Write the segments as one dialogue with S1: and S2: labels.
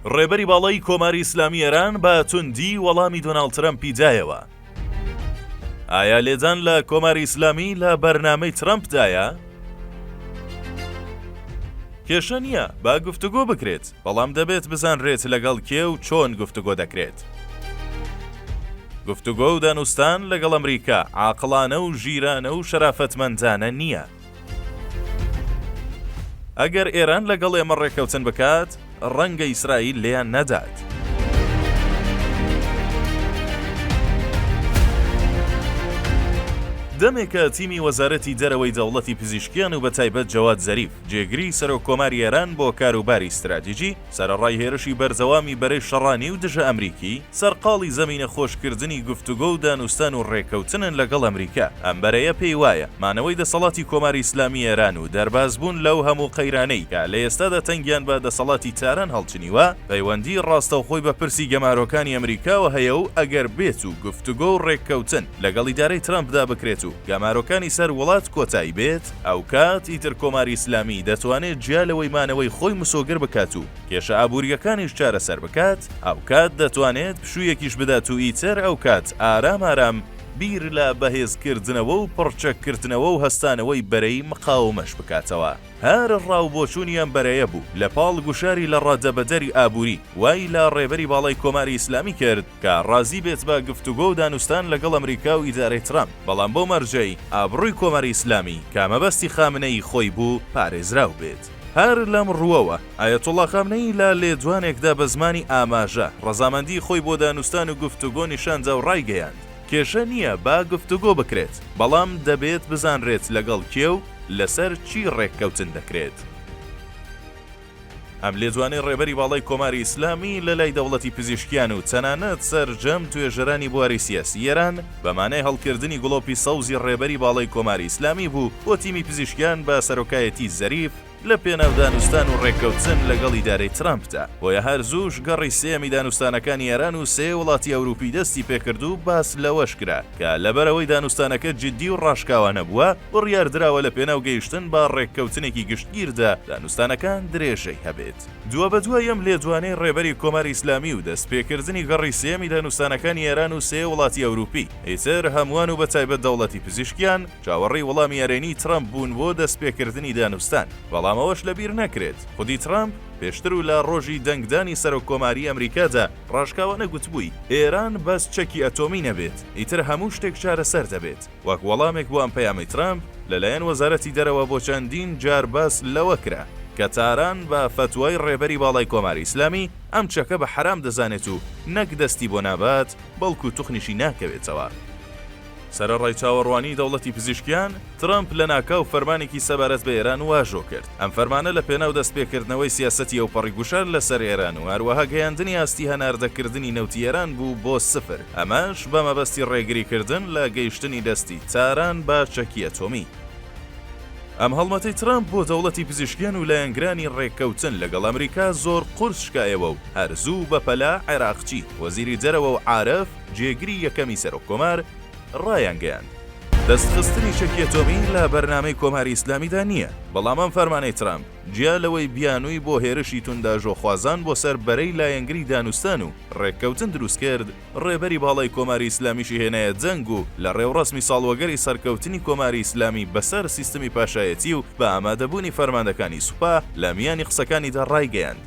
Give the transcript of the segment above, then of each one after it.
S1: ڕێبەری باڵای کۆماری ئیسلامی ئێران بە توندی وەڵامی دۆناڵد ترەمپی دایەوە. ئایا لێدان لە کۆماری ئیسلامی لە بەرنامەی ترەمپدایە؟ کێشە نییە با گفتوگۆ بکرێت، بەڵام دەبێت بزانرێت لەگەڵ کێ و چۆن گفتوگۆ دەکرێت. گفتوگۆ و دانوستان لەگەڵ ئەمریکا عاقڵانە و ژیرانە و شەرافەتمەندانە نییە. ئەگەر ئێران لەگەڵ ئێمە ڕێکەوتن بکات، ڕەنگە ئیسرائیل لێیان نەدات. دەمێکە تیمی وەزارەتی دەرەوەی دەوڵەتی پزیشکیان و بەتایبەت جەواد زەریف جێگری سەرۆکۆماری ئێران بۆ کاروباری استراتیجی سەرەڕای هێرشی بەرزەوامی بەرەی شەڕانی و دژە ئەمریکی سەرقاڵی زەمینە خۆشکردنی گفتوگۆ و دانوستان و ڕێکەوتنن لەگەڵ ئەمریکا. ئەم بەرەیە پێی وایە مانەوەی دەسەڵاتی کۆماری ئیسلامی ئێران و دەربازبوون لەو هەموو قەیرانەی کە لە ئێستادا تەنگیان بە دەسەڵاتی تاران هەڵچنیوە پەیوەندی ڕاستەوخۆی بە پرسی گەمارۆکانی ئەمریکاوە هەیە و ئەگەر بێت و گفتوگۆ و ڕێککەوتن لەگەڵ ئیدارەی ترەمپدا بکرێت و گەمارۆکانی سەر وڵات کۆتایی بێت، ئەو کات ئیتر کۆماری ئیسلامی دەتوانێت جیا لەوەی مانەوەی خۆی مسۆگر بکات و کێشە ئابوووریەکانیش چارەسەر بکات، ئەو کات دەتوانێت پشوویەکیش بدات و ئیتر ئەو کات ئارام ئارام بیر لە بەهێزکردنەوە و پڕچەکردنەوە و هەستانەوەی بەرەی مقاومەش بکاتەوە. هەر ڕاوبۆچوونیان بەرەیە بوو لە پاڵ گوشاری لە ڕادەبەدەری ئابووری وای لە ڕێبەری باڵای کۆماری ئیسلامی کرد کە ڕازی بێت بە گفتوگۆ و دانوستان لەگەڵ ئەمریکا و ئیدارەی ترەمپ، بەڵام بۆ مەرجەی ئابڕووی کۆماری ئیسلامی کە مەبەستی خامنەی خۆی بوو پارێزراو بێت. هەر لەم ڕووەوە ئایەتوڵا خامنەی لە لێدوانێکدا بە زمانی ئاماژە ڕەزامەندی خۆی بۆ دانوستان و گفتوگۆ نیشاندا و ڕایگەیاند. کێشە نییە با گفتوگۆ بکرێت، بەڵام دەبێت بزانرێت لەگەڵ کێ و لەسەر چی ڕێککەوتن دەکرێت. ئەم لێدوانەی ڕێبەری باڵای کۆماری ئیسلامی لە لای دەوڵەتی پزیشکیان و تەنانەت سەرجەم توێژەرانی بواری سیاسی ئێران بە مانای هەڵکردنی گڵۆپی سەوزی ڕێبەری باڵای کۆماری ئیسلامی بوو بۆ تیمی پزیشکیان بە سەرۆکایەتی زەریف لە پێناو دانوستان و ڕێککەوتن لەگەڵ ئیدارەی ترەمپدا. بۆیە هەر زووش گەڕی سێمی دانوستانەکانی ئێران و سێ وڵاتی ئەوروپی دەستی پێکرد و باس لەوەش کرا کە لەبەرەوەی دانوستانەکە جددی و ڕاشکاوە نەبووە بڕیاردراوە لە پێناو گەیشتن بە ڕێککەوتنێکی گشتگیردا دانوستانەکان درێژەی هەبێت. دووە بە دوای ئەم لێدوانەی ڕێبەری کۆماری ئیسلامی و دەستپێکردنی گەڕی سێمی دانوستانەکانی ئێران و سێ وڵاتی ئەوروپی ئیتر هەمووان و بەتایبەت دەوڵەتی پزیشکیان چاوەڕێی وەڵامی یارێنی ترەمپ بوون بۆ دەستپێکردنی دانوستان. ئەوەش لەبیر نەکرێت خودی ترەمپ پێشتر و لە ڕۆژی دەنگدانی سەرۆکۆماری ئەمریکادا ڕاشکاوە نەگوتبووی ئێران بەس چەکی ئەتۆمی نەبێت، ئیتر هەموو شتێک چارەسەر دەبێت. وەک وەڵامێک بۆ ئەم پەیامی ترەمپ لەلایەن وەزارەتی دەرەوە بۆ چەندین جار باس لەوە کرا کە تاران بە فتوای ڕێبەری باڵای کۆماری ئیسلامی ئەم چەکە بە حرام دەزانێت و نەک دەستی بۆ نابات بەڵکو توخنیشی ناکەوێتەوە. سەرەڕای چاوەڕوانی دەوڵەتی پزیشکیان ترەمپ لە ناکاو فەرمانێکی سەبارەت بە ئێران واژۆ کرد. ئەم فەرمانە لە پێناو دەستپێکردنەوەی سیاسەتی ئەوپەڕی گوشار لەسەر ئێران و هەروەها گەیاندنی ئاستی هەناردەکردنی نەوتی ئێران بوو بۆ سفر، ئەمەش بە مەبەستی ڕێگریکردن لە گەیشتنی دەستی تاران بە چەکی ئەتۆمی. ئەم هەڵمەتەی ترەمپ بۆ دەوڵەتی پزیشکیان و لایەنگرانی ڕێککەوتن لەگەڵ ئەمریکا زۆر قورس شکایەوە و هەرزوو بەپەلا عێراقچی وەزیری دەرەوە و عارف جێگری یەکەمی سەرۆکۆمار ڕایانگەیاند. دەستخستنی چەکی ئەتۆمی لە بەرنامەی کۆماری ئیسلامیدا نییە، بەڵام ئەم فەرمانەی ترەمپ جیا لەوەی بیانووی بۆ هێرشی تونداژۆخوازان بۆ سەر بەرەی لایەنگری دانوستان و ڕێککەوتن دروست کرد، ڕێبەری باڵای کۆماری ئیسلامیشی هێنایە جەنگ و لە ڕێوڕسمی ساڵوەگەری سەرکەوتنی کۆماری ئیسلامی بەسەر سیستەمی پاشایەتی و بە ئامادەبوونی فەرماندەکانی سوپا لە میانی قسەکانیدا ڕایگەیاند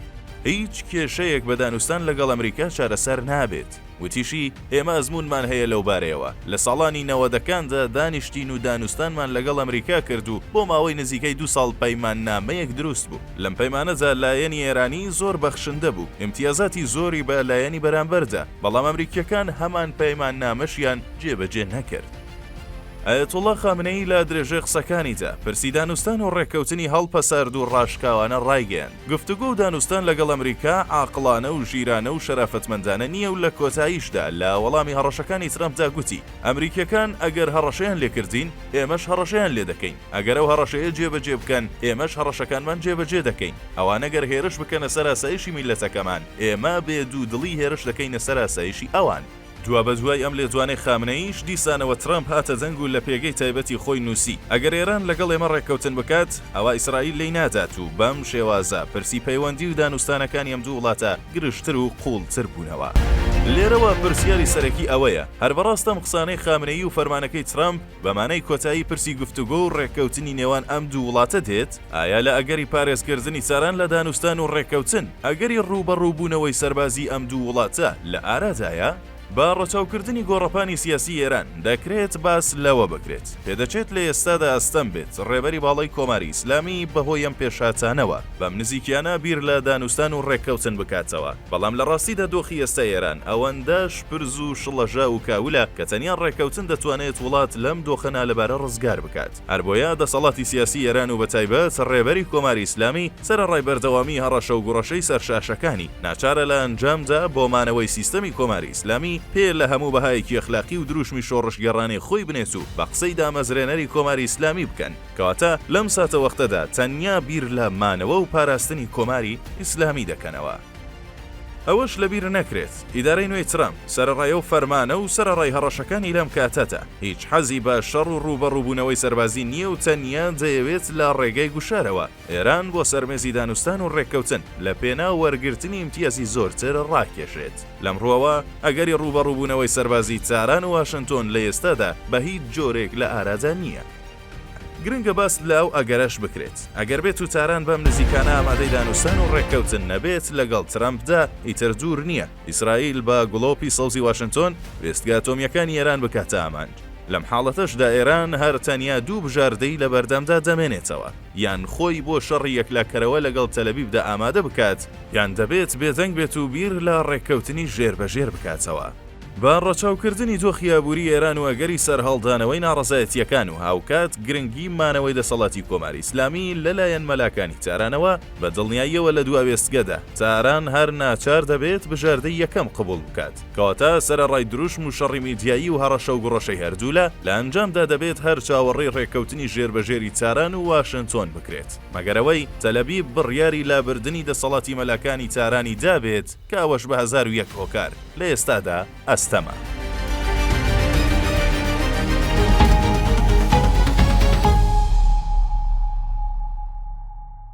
S1: هیچ کێشەیەک بە دانوستان لەگەڵ ئەمریکا چارەسەر نابێت. وتیشی ئێمە ئەزمونمان هەیە لەو بارەیەوە، لە ساڵانی 90ەکاندا دانیشتین و دانوستانمان لەگەڵ ئەمریکا کرد و بۆ ماوەی نزیکەی 2 ساڵ پەیمان نامەیەک دروست بوو. لەم پەیمانەدا لایەنی ئێرانی زۆر بەخشندە بوو، امتیازاتی زۆری بە لایەنی بەرامبەردا، بەڵام ئەمریکیەکان هەمان پەیمان نامەشیان جێبەجێ نەکرد. ئایەتوڵا خامنەی لە درێژەی قسەکانیدا پرسی دانوستان و ڕێککەوتنی هەڵپەسارد و ڕاشکاوانە ڕایگەیاند. گفتوگۆ و دانوستان لەگەڵ ئەمریکا عاقڵانە و ژیرانە و شەرافەتمەندانە نییە و لە کۆتاییشدا لە وەڵامی هەڕەشەکانی ترەمپدا گوتی ئەمریکیەکان ئەگەر هەڕەشەیان لێکردین ئێمەش هەڕەشەیان لێ دەکەین، ئەگەر ئەو هەڕەشەیە جێبەجێ بکەن ئێمەش هەڕەشەکانمان جێبەجێ دەکەین، ئەوان ئەگەر هێرش بکەنە سەر ئاسایشی میلەتەکەمان ئێمە بێ دوودڵی هێرش دەکەینە سەر ئاسایشی ئەوان. جوا بەدوای ئەم لێدوانەی خامنەیش دیسانەوە ترامپ هاتە دەنگ و لە پێگەی تایبەتی خۆی نووسی ئەگەر ئێران لەگەڵ ئێمە ڕێککەوتن بکات ئەوە ئیسرائیل لی نادات و بەم شێوازە پرسی پەیوەندی و دانوستانەکانی ئەم دوو وڵاتە گرشتر و قوڵتر بوونەوە. لێرەوە پرسیاری سەرەکی ئەوەیە هەر بەڕاستەم قسانەی خامنەیی و فەرمانەکەی ترامپ بەمانەی کۆتایی پرسی گفتوگۆ و ڕێککەوتنی نێوان ئەم دوو وڵاتە دێت ئایا لە ئەگەری پارێزکردنی چاران لە دانوستان و ڕێککەوتن ئەگەری ڕوبەڕووبوونەوەی سەربازی ئەم دوو وڵاتە لە ئارادایە؟ با ڕەچاوکردنی گۆڕەپانی سیاسی ئێران دەکرێت باس لەوە بکرێت پێدەچێت لە ئێستادا ئەستەم بێت ڕێبەری باڵای کۆماری ئیسلامی بەهۆی ئەم پێشاتانەوە بەم نزیکیانە بیر لە دانوستان و ڕێککەوتن بکاتەوە بەڵام لە ڕاستیدا دۆخی ئێستا ئێران ئەوەندەش پرز و شڵەژە و کاولە کە تەنیا ڕێککەوتن دەتوانێت وڵات لەم دۆخەنا لەبارە ڕزگار بکات هەر بۆیە دەسەڵاتی سیاسی ئێران و بەتایبەت ڕێبەری کۆماری ئیسلامی سەرڕای بەردەوامی هەڕەشە و گوڕەشەی سەرشاشەکانی ناچارە لە ئەنجامدا بۆ مانەوەی سیستەمی کۆماری ئیسلامی پێ لە هەموو بەهایەکی ئەخلاقی و دروشمی شۆڕشگەڕانی خۆی بنێت و بە قسەی دامەزرێنەری کۆماری ئیسلامی بکەن کەواتە لەم ساتە وەختەدا تەنیا بیر لە مانەوە و پاراستنی کۆماری ئیسلامی دەکەنەوە. ئەوەش لەبیر نەکرێت ئیدارەی نوێی ترامپ سەرڕای و فەرمانە و سەرڕای هەڕەشەکانی لەم کاتەتە هیچ حەزی بە شەڕ و ڕوبەڕووبوونەوەی سەربازی نییە و تەنیا دەیەوێت لە ڕێگەی گوشارەوە ئێران بۆ سەرمێزی دانوستان و ڕێککەوتن لە پێنا وەرگرتنی ئیمتیازی زۆرتر ڕاکێشێت لەمڕۆوە ئەگەری ڕوبەڕووبوونەوەی سەربازی چاران و واشنتۆن لە ئێستادا بە هیچ جۆرێک لە ئارادا نییە. گرنگە باس لاو ئەگەرەش بکرێت ئەگەر بێت و تاران بەم نزیکانە ئامادەی دانوستان و ڕێککەوتن نەبێت لەگەڵ ترامپدا ئیتر دوور نییە ئیسرائیل بە گڵۆپی سەوزی واشنتۆن وێستگا ئەتۆمیەکانی ئێران بکاتە ئامانج لەم حاڵەتەشدا ئێران هەر تەنیا دوو بژاردەی لە بەردەمدا دەمێنێتەوە یان خۆی بۆ شەڕی یەکلاکەرەوە لەگەڵ تەلەڤیڤدا ئامادە بکات یان دەبێت بێدەنگ بێت و بیر لە ڕێککەوتنی ژێربەژێر بکاتەوە. با ڕەچاوکردنی دۆخی ئابووری ئێران و ئەگەری سەرهەڵدانەوەی ناڕەزایەتیەکان و هاوکات گرنگی مانەوەی دەسەڵاتی کۆماری ئیسلامی لەلایەن مەلاکانی تارانەوە بە دڵنیاییەوە لە دوا وێستگەدا تاران هەر ناچار دەبێت بژاردەی یەکەم قبول بکات کەواتە سەرڕای دروشم و شەڕی میدیایی و هەڕەشە و گوڕەشەی هەردوولە لە ئەنجامدا دەبێت هەر چاوەڕێی ڕێککەوتنی ژێربەژێری تاران و واشنتۆن بکرێت مەگەرەوەی تەلەڤیڤ بڕیاری لابردنی دەسەڵاتی مەلاکانی تارانی دابێت کە ئەوەش بە 1001 هۆکار لە ئێستادا ئەستەمە.